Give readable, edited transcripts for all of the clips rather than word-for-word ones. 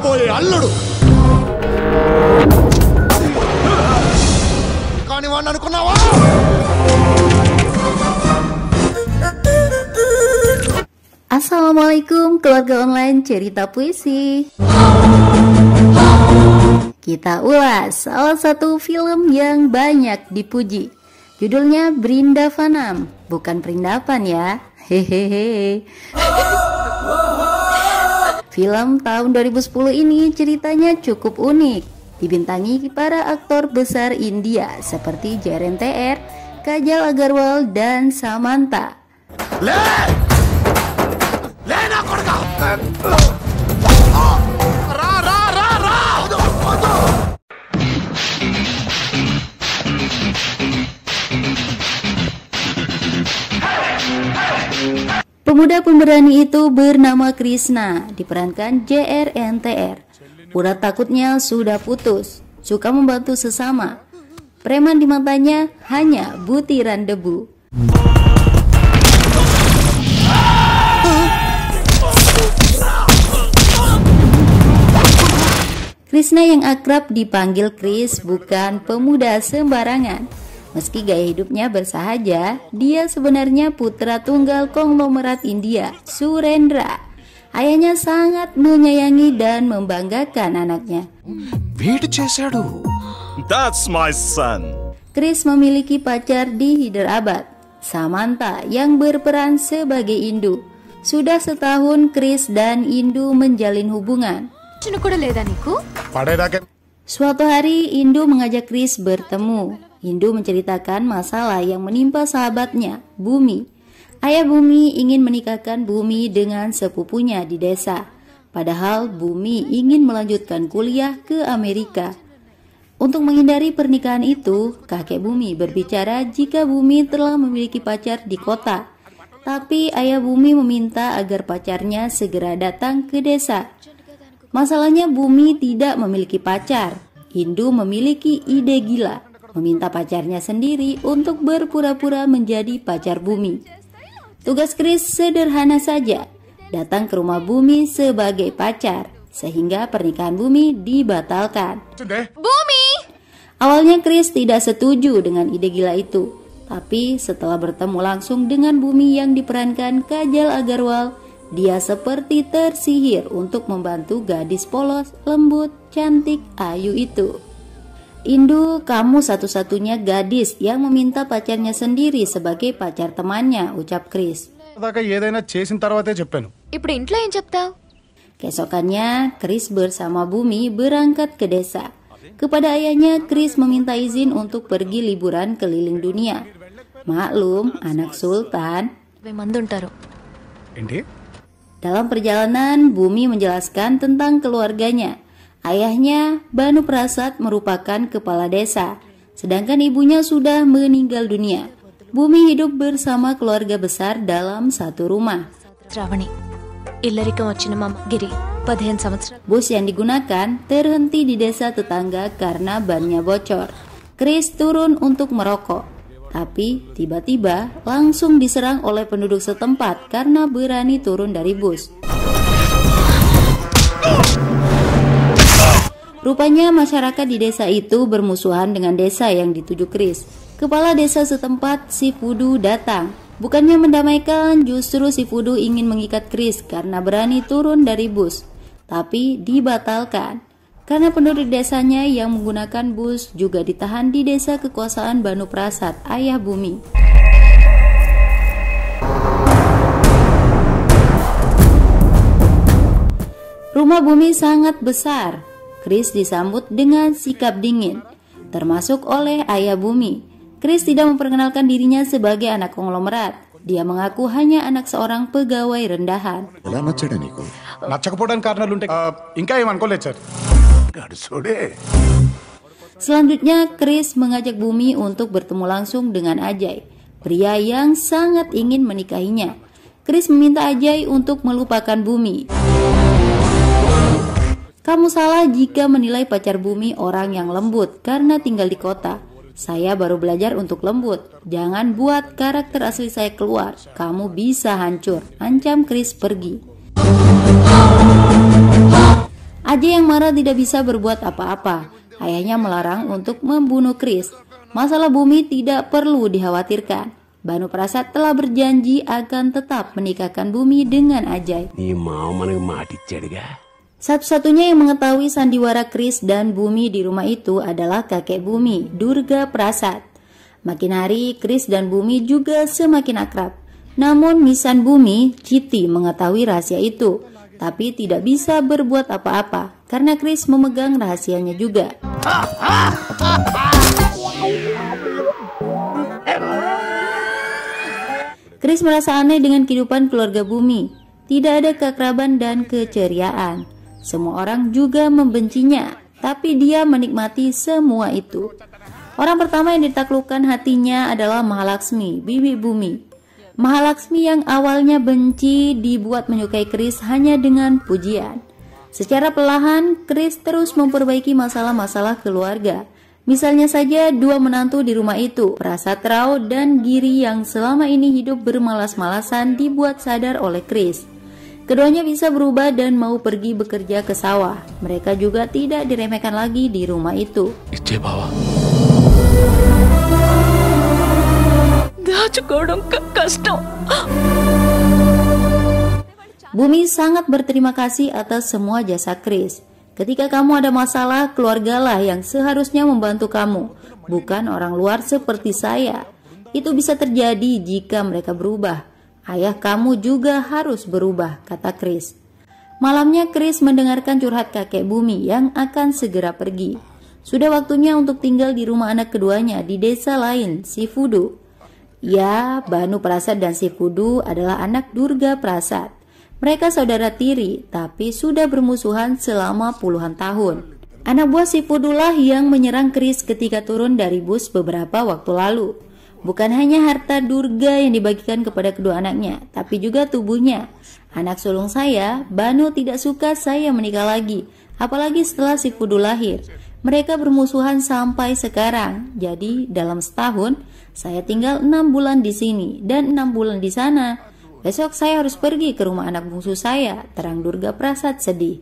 కాబోయే అల్లుడు. కానీ వాడిని అనుకున్నావా? Assalamualaikum keluarga online cerita puisi. Kita ulas salah satu film yang banyak dipuji. Judulnya Brindavanam, bukan Perindavan ya. Hehehe. Film tahun 2010 ini ceritanya cukup unik. Dibintangi para aktor besar India seperti JRNTR, Kajal Agarwal, dan Samantha. Pemuda pemberani itu bernama Krishna, diperankan JRNTR. Urat takutnya sudah putus, suka membantu sesama. Preman di matanya hanya butiran debu. Krishna yang akrab dipanggil Chris bukan pemuda sembarangan. Meski gaya hidupnya bersahaja, dia sebenarnya putra tunggal konglomerat India, Surendra. Ayahnya sangat menyayangi dan membanggakan anaknya. That's my son. Chris memiliki pacar di Hyderabad, Samantha yang berperan sebagai Indu. Sudah setahun Chris dan Indu menjalin hubungan. Suatu hari Indu mengajak Chris bertemu. Indu menceritakan masalah yang menimpa sahabatnya, Bumi. Ayah Bumi ingin menikahkan Bumi dengan sepupunya di desa. Padahal Bumi ingin melanjutkan kuliah ke Amerika. Untuk menghindari pernikahan itu, kakek Bumi berbicara jika Bumi telah memiliki pacar di kota. Tapi ayah Bumi meminta agar pacarnya segera datang ke desa. Masalahnya Bumi tidak memiliki pacar. Indu memiliki ide gila, meminta pacarnya sendiri untuk berpura-pura menjadi pacar Bumi. Tugas Chris sederhana saja, datang ke rumah Bumi sebagai pacar, sehingga pernikahan Bumi dibatalkan. Bumi! Awalnya Chris tidak setuju dengan ide gila itu, tapi setelah bertemu langsung dengan Bumi yang diperankan Kajal Agarwal, dia seperti tersihir untuk membantu gadis polos, lembut, cantik, ayu itu. Indu, kamu satu-satunya gadis yang meminta pacarnya sendiri sebagai pacar temannya, ucap Chris. Keesokannya, Chris bersama Bumi berangkat ke desa. Kepada ayahnya, Chris meminta izin untuk pergi liburan keliling dunia. Maklum, anak sultan. Dalam perjalanan, Bumi menjelaskan tentang keluarganya. Ayahnya, Banu Prasad, merupakan kepala desa, sedangkan ibunya sudah meninggal dunia. Bumi hidup bersama keluarga besar dalam satu rumah. Bus yang digunakan terhenti di desa tetangga karena bannya bocor. Chris turun untuk merokok, tapi tiba-tiba langsung diserang oleh penduduk setempat karena berani turun dari bus. Rupanya masyarakat di desa itu bermusuhan dengan desa yang dituju Chris. Kepala desa setempat, si Fudu, datang. Bukannya mendamaikan, justru si Fudu ingin mengikat Chris karena berani turun dari bus. Tapi dibatalkan. Karena penduduk desanya yang menggunakan bus juga ditahan di desa kekuasaan Banu Prasad, ayah Bumi. Rumah Bumi sangat besar. Chris disambut dengan sikap dingin, termasuk oleh ayah Bumi. Chris tidak memperkenalkan dirinya sebagai anak konglomerat. Dia mengaku hanya anak seorang pegawai rendahan. Selanjutnya, Chris mengajak Bumi untuk bertemu langsung dengan Ajay, pria yang sangat ingin menikahinya. Chris meminta Ajay untuk melupakan Bumi. Kamu salah jika menilai pacar Bumi orang yang lembut karena tinggal di kota. Saya baru belajar untuk lembut. Jangan buat karakter asli saya keluar. Kamu bisa hancur. Ancam Chris pergi. Ajay yang marah tidak bisa berbuat apa-apa. Ayahnya melarang untuk membunuh Chris. Masalah Bumi tidak perlu dikhawatirkan. Banu Prasad telah berjanji akan tetap menikahkan Bumi dengan Ajay. Satu-satunya yang mengetahui sandiwara Chris dan Bumi di rumah itu adalah kakek Bumi, Durga Prasad. Makin hari, Chris dan Bumi juga semakin akrab. Namun Misan Bumi, Chiti, mengetahui rahasia itu, tapi tidak bisa berbuat apa-apa karena Chris memegang rahasianya juga. Chris merasa aneh dengan kehidupan keluarga Bumi. Tidak ada keakraban dan keceriaan. Semua orang juga membencinya, tapi dia menikmati semua itu. Orang pertama yang ditaklukkan hatinya adalah Mahalaksmi, bibi Bumi. Mahalaksmi yang awalnya benci dibuat menyukai Chris hanya dengan pujian. Secara perlahan, Chris terus memperbaiki masalah-masalah keluarga. Misalnya saja dua menantu di rumah itu, Prasad Rao dan Giri yang selama ini hidup bermalas-malasan dibuat sadar oleh Chris. Keduanya bisa berubah dan mau pergi bekerja ke sawah. Mereka juga tidak diremehkan lagi di rumah itu. Bumi sangat berterima kasih atas semua jasa Chris. Ketika kamu ada masalah, keluargalah yang seharusnya membantu kamu, bukan orang luar seperti saya. Itu bisa terjadi jika mereka berubah. Ayah kamu juga harus berubah, kata Chris. Malamnya Chris mendengarkan curhat kakek Bumi yang akan segera pergi. Sudah waktunya untuk tinggal di rumah anak keduanya di desa lain, Sifudu. Ya, Banu Prasad dan Sifudu adalah anak Durga Prasad. Mereka saudara tiri, tapi sudah bermusuhan selama puluhan tahun. Anak buah Sifudulah yang menyerang Chris ketika turun dari bus beberapa waktu lalu. Bukan hanya harta Durga yang dibagikan kepada kedua anaknya, tapi juga tubuhnya. Anak sulung saya, Banu, tidak suka saya menikah lagi, apalagi setelah Sifudu lahir. Mereka bermusuhan sampai sekarang. Jadi dalam setahun, saya tinggal 6 bulan di sini dan 6 bulan di sana. Besok saya harus pergi ke rumah anak bungsu saya, terang Durga Prasad sedih.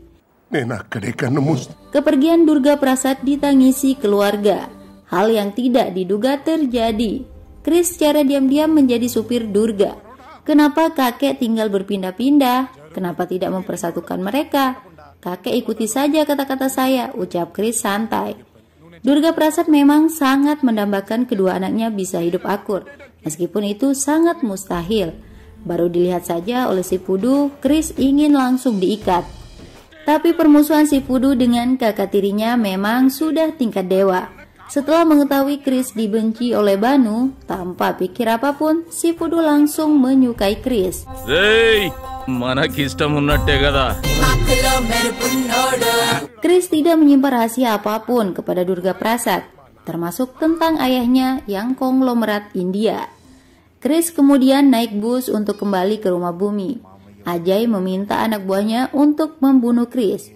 Kepergian Durga Prasad ditangisi keluarga. Hal yang tidak diduga terjadi. Chris secara diam-diam menjadi supir Durga. Kenapa kakek tinggal berpindah-pindah? Kenapa tidak mempersatukan mereka? Kakek ikuti saja kata-kata saya, ucap Chris santai. Durga Prasad memang sangat mendambakan kedua anaknya bisa hidup akur, meskipun itu sangat mustahil. Baru dilihat saja oleh Sifudu, Chris ingin langsung diikat. Tapi permusuhan Sifudu dengan kakak tirinya memang sudah tingkat dewa. Setelah mengetahui Chris dibenci oleh Banu, tanpa pikir apapun, Sifudu langsung menyukai Chris. Chris tidak menyimpan rahasia apapun kepada Durga Prasad, termasuk tentang ayahnya yang konglomerat India. Chris kemudian naik bus untuk kembali ke rumah Bumi. Ajay meminta anak buahnya untuk membunuh Chris.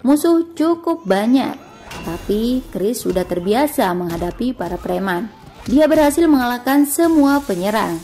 Musuh cukup banyak, tapi Chris sudah terbiasa menghadapi para preman. Dia berhasil mengalahkan semua penyerang.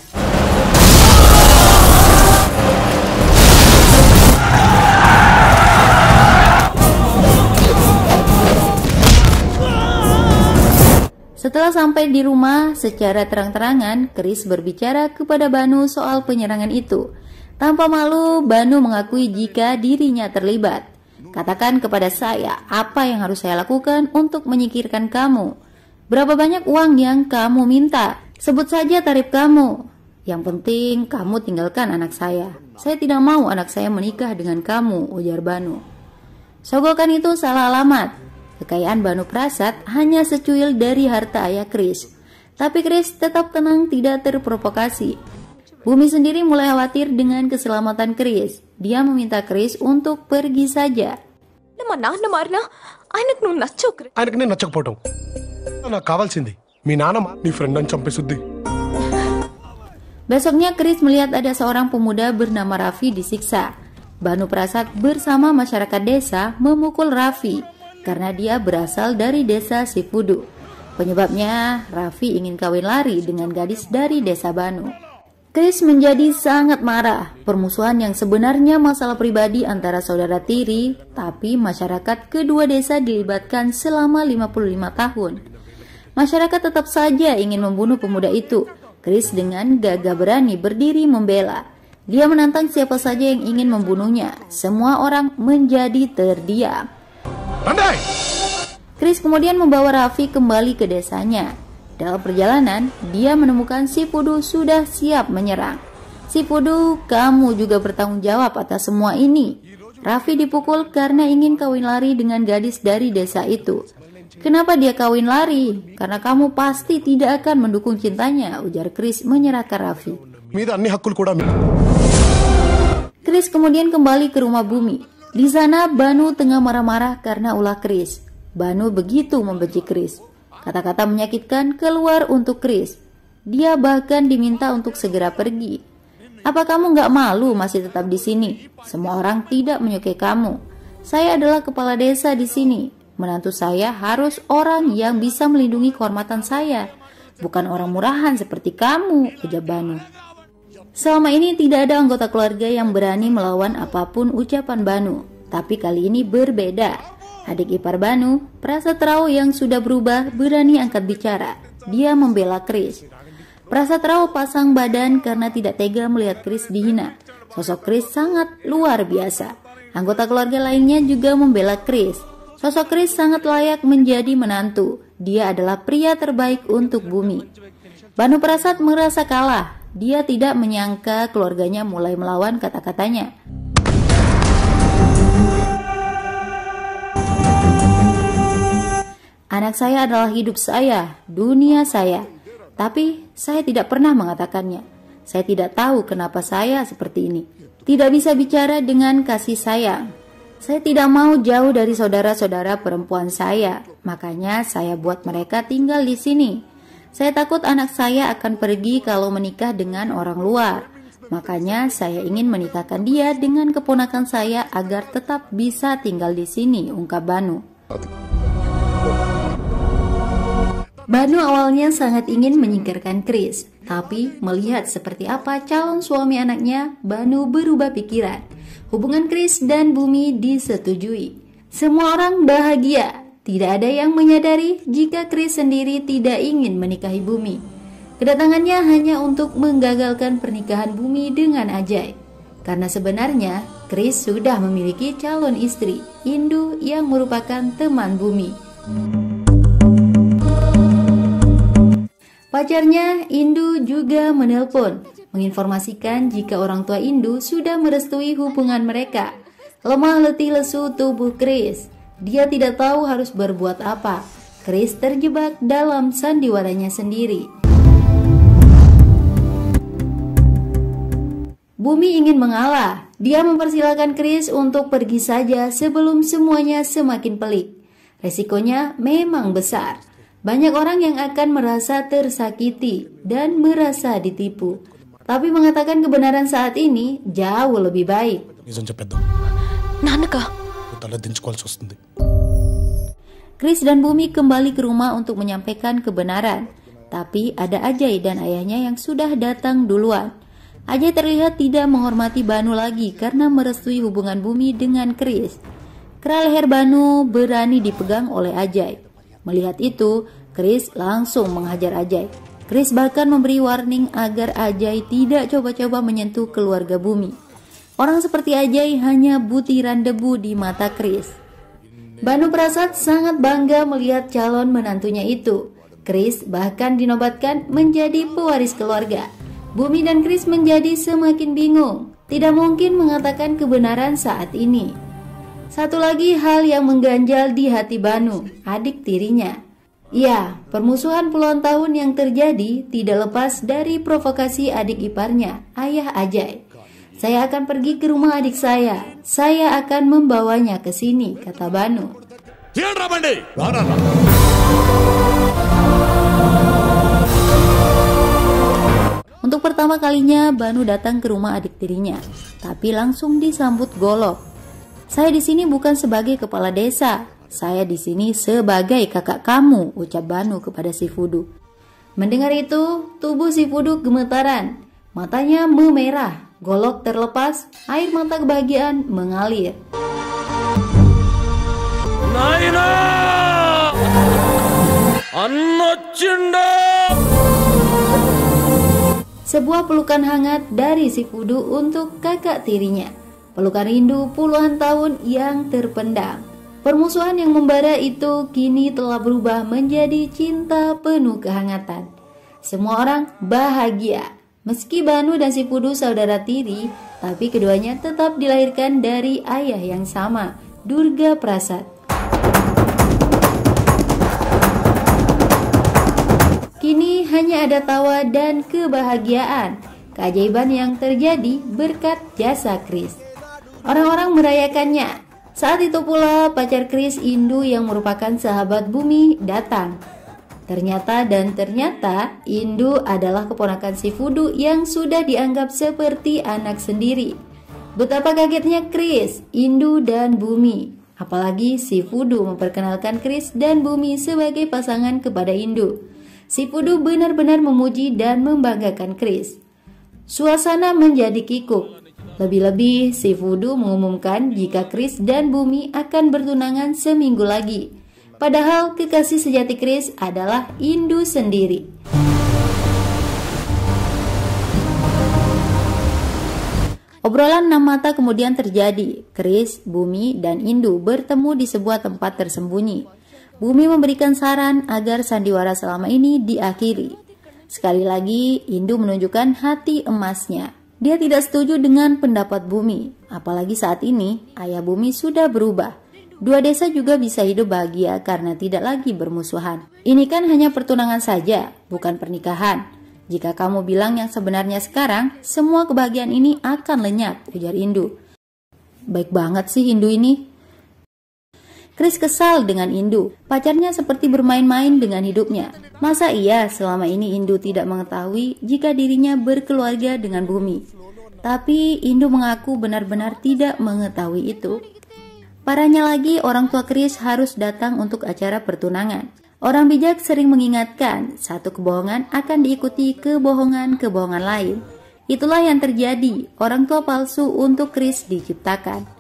Setelah sampai di rumah, secara terang-terangan, Chris berbicara kepada Banu soal penyerangan itu. Tanpa malu, Banu mengakui jika dirinya terlibat. Katakan kepada saya, apa yang harus saya lakukan untuk menyingkirkan kamu? Berapa banyak uang yang kamu minta? Sebut saja tarif kamu. Yang penting, kamu tinggalkan anak saya. Saya tidak mau anak saya menikah dengan kamu, ujar Banu. Sogokan itu salah alamat. Kekayaan Banu Prasad hanya secuil dari harta ayah Chris. Tapi Chris tetap tenang, tidak terprovokasi. Bumi sendiri mulai khawatir dengan keselamatan Chris. Dia meminta Chris untuk pergi saja. Besoknya Chris melihat ada seorang pemuda bernama Raffi disiksa. Banu Prasad bersama masyarakat desa memukul Raffi karena dia berasal dari desa Sifudu. Penyebabnya, Raffi ingin kawin lari dengan gadis dari desa Banu. Chris menjadi sangat marah. Permusuhan yang sebenarnya masalah pribadi antara saudara tiri, tapi masyarakat kedua desa dilibatkan selama 55 tahun. Masyarakat tetap saja ingin membunuh pemuda itu. Chris dengan gagah berani berdiri membela. Dia menantang siapa saja yang ingin membunuhnya. Semua orang menjadi terdiam. Pandai! Chris kemudian membawa Raffi kembali ke desanya. Dalam perjalanan, dia menemukan si Fudu sudah siap menyerang. Si Fudu, kamu juga bertanggung jawab atas semua ini. Raffi dipukul karena ingin kawin lari dengan gadis dari desa itu. Kenapa dia kawin lari? Karena kamu pasti tidak akan mendukung cintanya, ujar Chris menyerahkan Raffi. Chris kemudian kembali ke rumah Bumi. Di sana Banu tengah marah-marah karena ulah Chris. Banu begitu membenci Chris. Kata-kata menyakitkan keluar untuk Chris. Dia bahkan diminta untuk segera pergi. Apa kamu gak malu masih tetap di sini? Semua orang tidak menyukai kamu. Saya adalah kepala desa di sini. Menantu saya harus orang yang bisa melindungi kehormatan saya, bukan orang murahan seperti kamu, ujar Banu. Selama ini tidak ada anggota keluarga yang berani melawan apapun ucapan Banu, tapi kali ini berbeda. Adik ipar Banu, Prasatrao yang sudah berubah, berani angkat bicara. Dia membela Chris. Prasatrao pasang badan karena tidak tega melihat Chris dihina. Sosok Chris sangat luar biasa. Anggota keluarga lainnya juga membela Chris. Sosok Chris sangat layak menjadi menantu. Dia adalah pria terbaik untuk Bumi. Banu Prasat merasa kalah. Dia tidak menyangka keluarganya mulai melawan kata-katanya. Anak saya adalah hidup saya, dunia saya. Tapi saya tidak pernah mengatakannya. Saya tidak tahu kenapa saya seperti ini. Tidak bisa bicara dengan kasih sayang. Saya tidak mau jauh dari saudara-saudara perempuan saya. Makanya saya buat mereka tinggal di sini. Saya takut anak saya akan pergi kalau menikah dengan orang luar. Makanya saya ingin menikahkan dia dengan keponakan saya agar tetap bisa tinggal di sini, ungkap Banu. Banu awalnya sangat ingin menyingkirkan Chris, tapi melihat seperti apa calon suami anaknya, Banu berubah pikiran. Hubungan Chris dan Bumi disetujui. Semua orang bahagia. Tidak ada yang menyadari jika Chris sendiri tidak ingin menikahi Bumi. Kedatangannya hanya untuk menggagalkan pernikahan Bumi dengan Ajay. Karena sebenarnya Chris sudah memiliki calon istri, Indu, yang merupakan teman Bumi. Pacarnya, Indu, juga menelpon, menginformasikan jika orang tua Indu sudah merestui hubungan mereka. Lemah letih lesu tubuh Chris. Dia tidak tahu harus berbuat apa. Chris terjebak dalam sandiwaranya sendiri. Bumi ingin mengalah. Dia mempersilahkan Chris untuk pergi saja sebelum semuanya semakin pelik. Resikonya memang besar. Banyak orang yang akan merasa tersakiti dan merasa ditipu. Tapi mengatakan kebenaran saat ini jauh lebih baik. Chris dan Bumi kembali ke rumah untuk menyampaikan kebenaran. Tapi ada Ajay dan ayahnya yang sudah datang duluan. Ajay terlihat tidak menghormati Banu lagi karena merestui hubungan Bumi dengan Chris. Kera leher Banu berani dipegang oleh Ajay. Melihat itu, Chris langsung menghajar Ajay. Chris bahkan memberi warning agar Ajay tidak coba-coba menyentuh keluarga Bumi. Orang seperti Ajay hanya butiran debu di mata Chris. Banu Prasat sangat bangga melihat calon menantunya itu. Chris bahkan dinobatkan menjadi pewaris keluarga. Bumi dan Chris menjadi semakin bingung. Tidak mungkin mengatakan kebenaran saat ini. Satu lagi hal yang mengganjal di hati Banu, adik tirinya. Ya, permusuhan puluhan tahun yang terjadi tidak lepas dari provokasi adik iparnya, ayah Ajay. Saya akan pergi ke rumah adik saya. Saya akan membawanya ke sini, kata Banu. Untuk pertama kalinya Banu datang ke rumah adik tirinya, tapi langsung disambut golok. Saya di sini bukan sebagai kepala desa. Saya di sini sebagai kakak kamu, ucap Banu kepada si Fudu. Mendengar itu, tubuh si Fudu gemetaran. Matanya memerah, golok terlepas, air mata kebahagiaan mengalir. Naina! Anna Cinda! Sebuah pelukan hangat dari si Fudu untuk kakak tirinya. Pelukan rindu puluhan tahun yang terpendam. Permusuhan yang membara itu kini telah berubah menjadi cinta penuh kehangatan. Semua orang bahagia. Meski Banu dan si Fudu saudara tiri, tapi keduanya tetap dilahirkan dari ayah yang sama, Durga Prasad. Kini hanya ada tawa dan kebahagiaan, keajaiban yang terjadi berkat jasa Kris. Orang-orang merayakannya. Saat itu pula pacar Kris, Indu yang merupakan sahabat Bumi, datang. Ternyata Indu adalah keponakan si Fudu yang sudah dianggap seperti anak sendiri. Betapa kagetnya Kris, Indu dan Bumi. Apalagi si Fudu memperkenalkan Kris dan Bumi sebagai pasangan kepada Indu. Si Fudu benar-benar memuji dan membanggakan Kris. Suasana menjadi kikuk. Lebih-lebih si Fudu mengumumkan jika Kris dan Bumi akan bertunangan seminggu lagi. Padahal kekasih sejati Kris adalah Indu sendiri. Obrolan enam mata kemudian terjadi. Kris, Bumi, dan Indu bertemu di sebuah tempat tersembunyi. Bumi memberikan saran agar sandiwara selama ini diakhiri. Sekali lagi, Indu menunjukkan hati emasnya. Dia tidak setuju dengan pendapat Bumi, apalagi saat ini ayah Bumi sudah berubah. Dua desa juga bisa hidup bahagia karena tidak lagi bermusuhan. Ini kan hanya pertunangan saja, bukan pernikahan. Jika kamu bilang yang sebenarnya sekarang, semua kebahagiaan ini akan lenyap, ujar Indu. Baik banget sih Indu ini. Kris kesal dengan Indu. Pacarnya seperti bermain-main dengan hidupnya. Masa iya selama ini Indu tidak mengetahui jika dirinya berkeluarga dengan Bumi? Tapi Indu mengaku benar-benar tidak mengetahui itu. Parahnya lagi, orang tua Kris harus datang untuk acara pertunangan. Orang bijak sering mengingatkan, satu kebohongan akan diikuti kebohongan-kebohongan lain. Itulah yang terjadi, orang tua palsu untuk Kris diciptakan.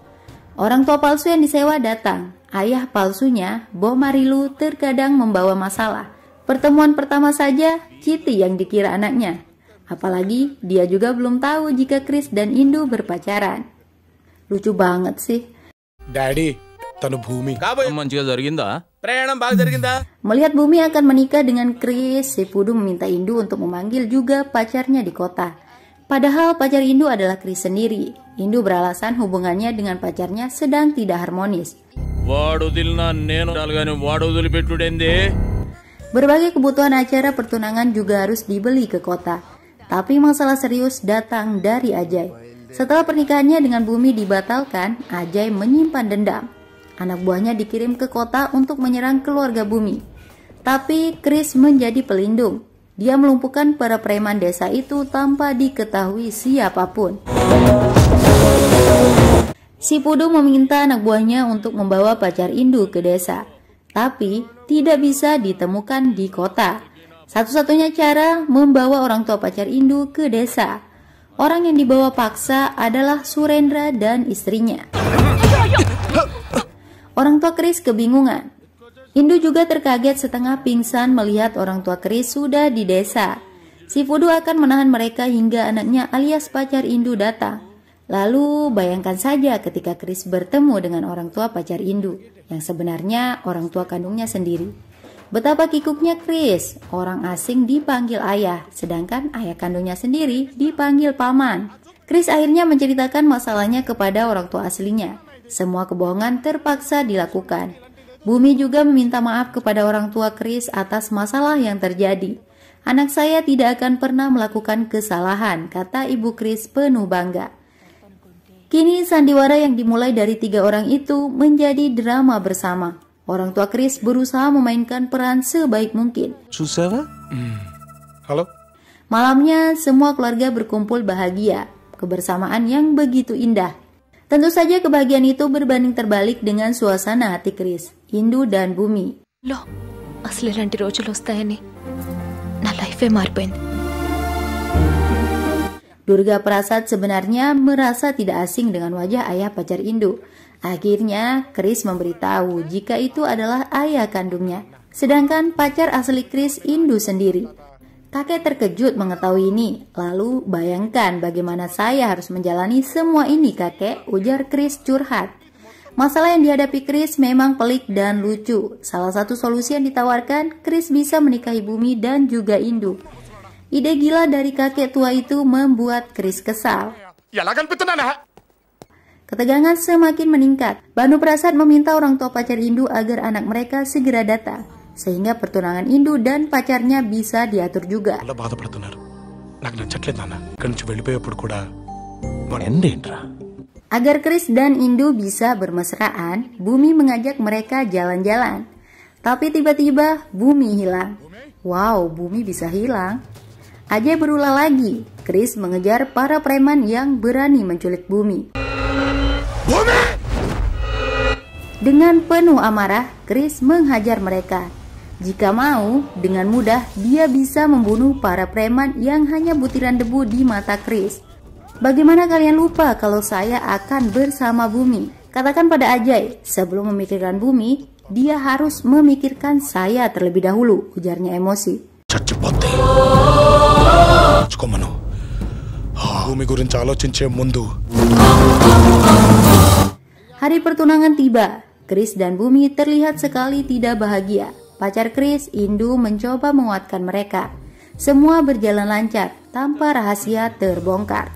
Orang tua palsu yang disewa datang. Ayah palsunya, Boh Marilu, terkadang membawa masalah. Pertemuan pertama saja, Citi yang dikira anaknya. Apalagi dia juga belum tahu jika Kris dan Indu berpacaran. Lucu banget sih. Daddy తను భూమి మంచిగా జరిగిందా? ప్రయాణం బాగా జరిగిందా? Melihat Bumi akan menikah dengan Kris, si Fudu meminta Indu untuk memanggil juga pacarnya di kota. Padahal pacar Indu adalah Kris sendiri. Indu beralasan hubungannya dengan pacarnya sedang tidak harmonis. Berbagai kebutuhan acara pertunangan juga harus dibeli ke kota. Tapi masalah serius datang dari Ajay. Setelah pernikahannya dengan Bumi dibatalkan, Ajay menyimpan dendam. Anak buahnya dikirim ke kota untuk menyerang keluarga Bumi. Tapi Kris menjadi pelindung. Dia melumpuhkan para preman desa itu tanpa diketahui siapapun. Si Fudu meminta anak buahnya untuk membawa pacar Indu ke desa. Tapi tidak bisa ditemukan di kota. Satu-satunya cara membawa orang tua pacar Indu ke desa. Orang yang dibawa paksa adalah Surendra dan istrinya. Orang tua Kris kebingungan. Indu juga terkaget setengah pingsan melihat orang tua Kris sudah di desa. Si Fudu akan menahan mereka hingga anaknya alias pacar Indu datang. Lalu bayangkan saja ketika Kris bertemu dengan orang tua pacar Indu, yang sebenarnya orang tua kandungnya sendiri. Betapa kikuknya Kris, orang asing dipanggil ayah, sedangkan ayah kandungnya sendiri dipanggil paman. Kris akhirnya menceritakan masalahnya kepada orang tua aslinya. Semua kebohongan terpaksa dilakukan. Bumi juga meminta maaf kepada orang tua Kris atas masalah yang terjadi. Anak saya tidak akan pernah melakukan kesalahan, kata ibu Kris penuh bangga. Kini sandiwara yang dimulai dari 3 orang itu menjadi drama bersama. Orang tua Kris berusaha memainkan peran sebaik mungkin. చూసావా hello Malamnya semua keluarga berkumpul bahagia, kebersamaan yang begitu indah. Tentu saja kebahagiaan itu berbanding terbalik dengan suasana hati Kris, Indu dan Bumi. లో అసలు ఇలాంటి రోజులు వస్తాయని నా లైఫే మారిపోయింది. Durga Prasad sebenarnya merasa tidak asing dengan wajah ayah pacar Indu. Akhirnya, Chris memberitahu jika itu adalah ayah kandungnya. Sedangkan pacar asli Chris Indu sendiri. Kakek terkejut mengetahui ini. Lalu, bayangkan bagaimana saya harus menjalani semua ini kakek, ujar Chris curhat. Masalah yang dihadapi Chris memang pelik dan lucu. Salah satu solusi yang ditawarkan, Chris bisa menikahi Bumi dan juga Indu. Ide gila dari kakek tua itu membuat Chris kesal. Ketegangan semakin meningkat. Banu Prasad meminta orang tua pacar Indu agar anak mereka segera datang, sehingga pertunangan Indu dan pacarnya bisa diatur juga. Agar Chris dan Indu bisa bermesraan, Bumi mengajak mereka jalan-jalan. Tapi tiba-tiba Bumi hilang. Wow, Bumi bisa hilang. Ajay berulah lagi. Chris mengejar para preman yang berani menculik Bumi. Bumi! Dengan penuh amarah, Chris menghajar mereka. Jika mau, dengan mudah dia bisa membunuh para preman yang hanya butiran debu di mata Chris. Bagaimana kalian lupa kalau saya akan bersama Bumi? Katakan pada Ajay, sebelum memikirkan Bumi, dia harus memikirkan saya terlebih dahulu, ujarnya emosi. Hari pertunangan tiba. Chris dan Bumi terlihat sekali tidak bahagia. Pacar Chris, Indu, mencoba menguatkan mereka. Semua berjalan lancar tanpa rahasia terbongkar.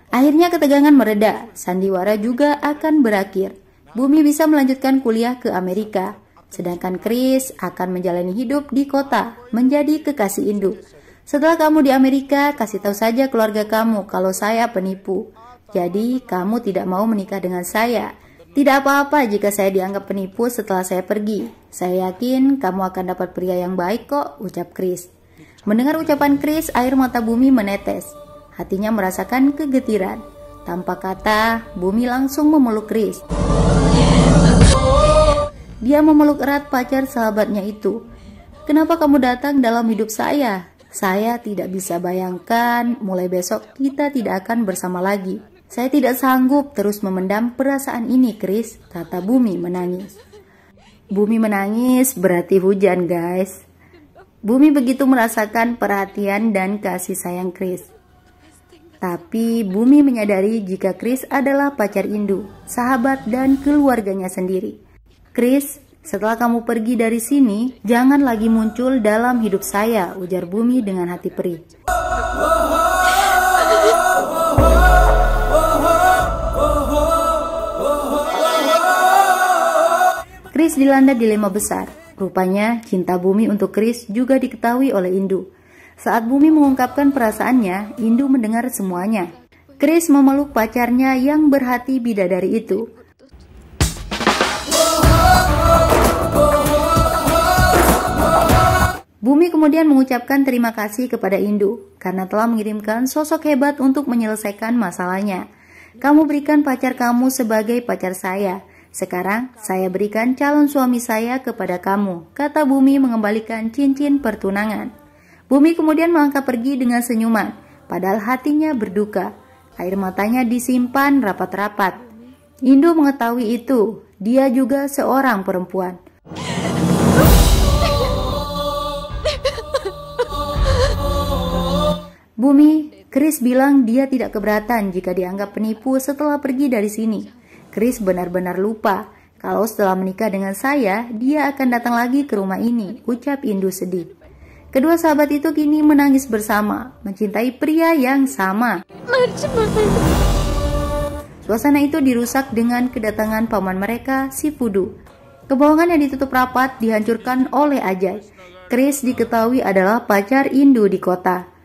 Akhirnya ketegangan mereda. Sandiwara juga akan berakhir. Bumi bisa melanjutkan kuliah ke Amerika. Sedangkan Chris akan menjalani hidup di kota, menjadi kekasih Indu. Setelah kamu di Amerika, kasih tahu saja keluarga kamu kalau saya penipu. Jadi, kamu tidak mau menikah dengan saya. Tidak apa-apa jika saya dianggap penipu setelah saya pergi. Saya yakin kamu akan dapat pria yang baik kok, ucap Chris. Mendengar ucapan Chris, air mata Bumi menetes. Hatinya merasakan kegetiran. Tanpa kata, Bumi langsung memeluk Chris. Dia memeluk erat pacar sahabatnya itu. Kenapa kamu datang dalam hidup saya? Saya tidak bisa bayangkan mulai besok kita tidak akan bersama lagi. Saya tidak sanggup terus memendam perasaan ini, Chris, kata Bumi menangis. Bumi menangis berarti hujan, guys. Bumi begitu merasakan perhatian dan kasih sayang Chris. Tapi Bumi menyadari jika Chris adalah pacar Indu, sahabat dan keluarganya sendiri. Chris, setelah kamu pergi dari sini, jangan lagi muncul dalam hidup saya, ujar Bumi dengan hati perih. Chris dilanda dilema besar. Rupanya cinta Bumi untuk Chris juga diketahui oleh Indu. Saat Bumi mengungkapkan perasaannya, Indu mendengar semuanya. Chris memeluk pacarnya yang berhati bidadari itu. Bumi kemudian mengucapkan terima kasih kepada Indu karena telah mengirimkan sosok hebat untuk menyelesaikan masalahnya. Kamu berikan pacar kamu sebagai pacar saya. Sekarang saya berikan calon suami saya kepada kamu, kata Bumi mengembalikan cincin pertunangan. Bumi kemudian melangkah pergi dengan senyuman, padahal hatinya berduka. Air matanya disimpan rapat-rapat. Indu mengetahui itu, dia juga seorang perempuan. Bumi, Chris bilang dia tidak keberatan jika dianggap penipu setelah pergi dari sini. Chris benar-benar lupa kalau setelah menikah dengan saya, dia akan datang lagi ke rumah ini, ucap Indu sedih. Kedua sahabat itu kini menangis bersama, mencintai pria yang sama. Suasana itu dirusak dengan kedatangan paman mereka, si Fudu. Kebohongan yang ditutup rapat dihancurkan oleh Ajay. Chris diketahui adalah pacar Indu di kota.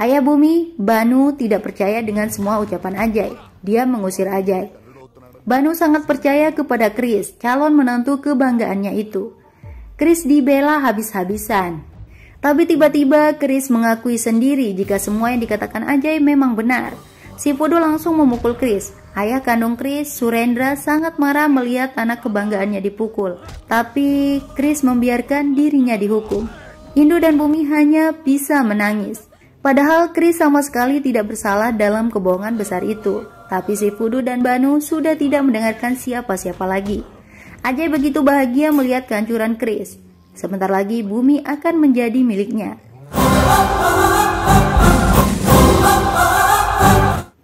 Ayah Bumi, Banu, tidak percaya dengan semua ucapan Ajay. Dia mengusir Ajay. Banu sangat percaya kepada Chris, calon menantu kebanggaannya itu. Chris dibela habis-habisan. Tapi tiba-tiba Chris mengakui sendiri jika semua yang dikatakan Ajay memang benar. Si Fudu langsung memukul Chris. Ayah kandung Chris, Surendra, sangat marah melihat anak kebanggaannya dipukul. Tapi Chris membiarkan dirinya dihukum. Indu dan Bumi hanya bisa menangis. Padahal Chris sama sekali tidak bersalah dalam kebohongan besar itu. Tapi si Fudu dan Banu sudah tidak mendengarkan siapa-siapa lagi. Ajay begitu bahagia melihat kehancuran Chris. Sebentar lagi bumi akan menjadi miliknya.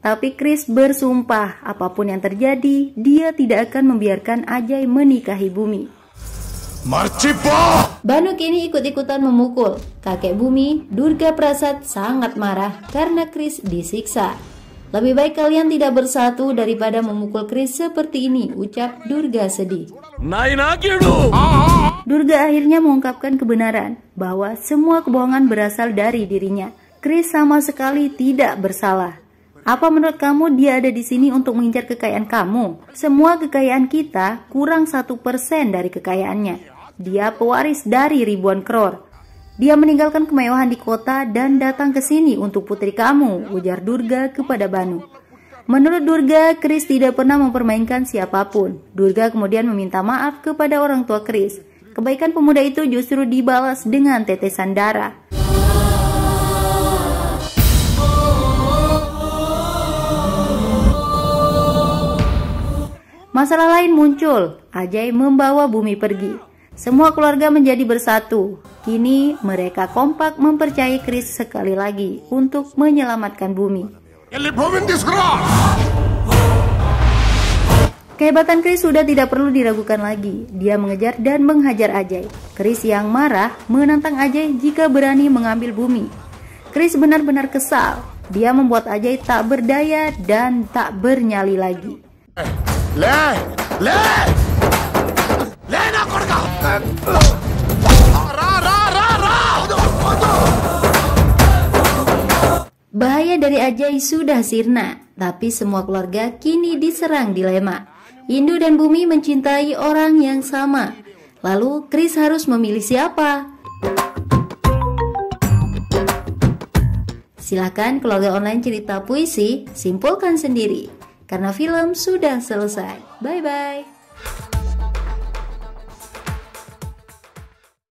Tapi Chris bersumpah apapun yang terjadi, dia tidak akan membiarkan Ajay menikahi bumi. Banu kini ikut-ikutan memukul. Kakek bumi, Durga Prasad, sangat marah karena Chris disiksa. Lebih baik kalian tidak bersatu daripada memukul Chris seperti ini, ucap Durga sedih. Durga akhirnya mengungkapkan kebenaran bahwa semua kebohongan berasal dari dirinya. Chris sama sekali tidak bersalah. Apa menurut kamu dia ada di sini untuk mengincar kekayaan kamu? Semua kekayaan kita kurang 1% dari kekayaannya. Dia pewaris dari ribuan crore. Dia meninggalkan kemewahan di kota dan datang ke sini untuk putri kamu, ujar Durga kepada Banu. Menurut Durga, Chris tidak pernah mempermainkan siapapun. Durga kemudian meminta maaf kepada orang tua Chris. Kebaikan pemuda itu justru dibalas dengan tetesan darah. Masalah lain muncul. Ajay membawa bumi pergi. Semua keluarga menjadi bersatu. Kini mereka kompak mempercayai Chris sekali lagi untuk menyelamatkan bumi. Kehebatan Chris sudah tidak perlu diragukan lagi. Dia mengejar dan menghajar Ajay. Chris yang marah menantang Ajay jika berani mengambil bumi. Chris benar-benar kesal. Dia membuat Ajay tak berdaya dan tak bernyali lagi. Bahaya dari Ajay sudah sirna, tapi semua keluarga kini diserang dilema. Indu dan Bumi mencintai orang yang sama. Lalu Chris harus memilih siapa? Silakan keluarga online cerita puisi, simpulkan sendiri. Karena film sudah selesai. Bye-bye.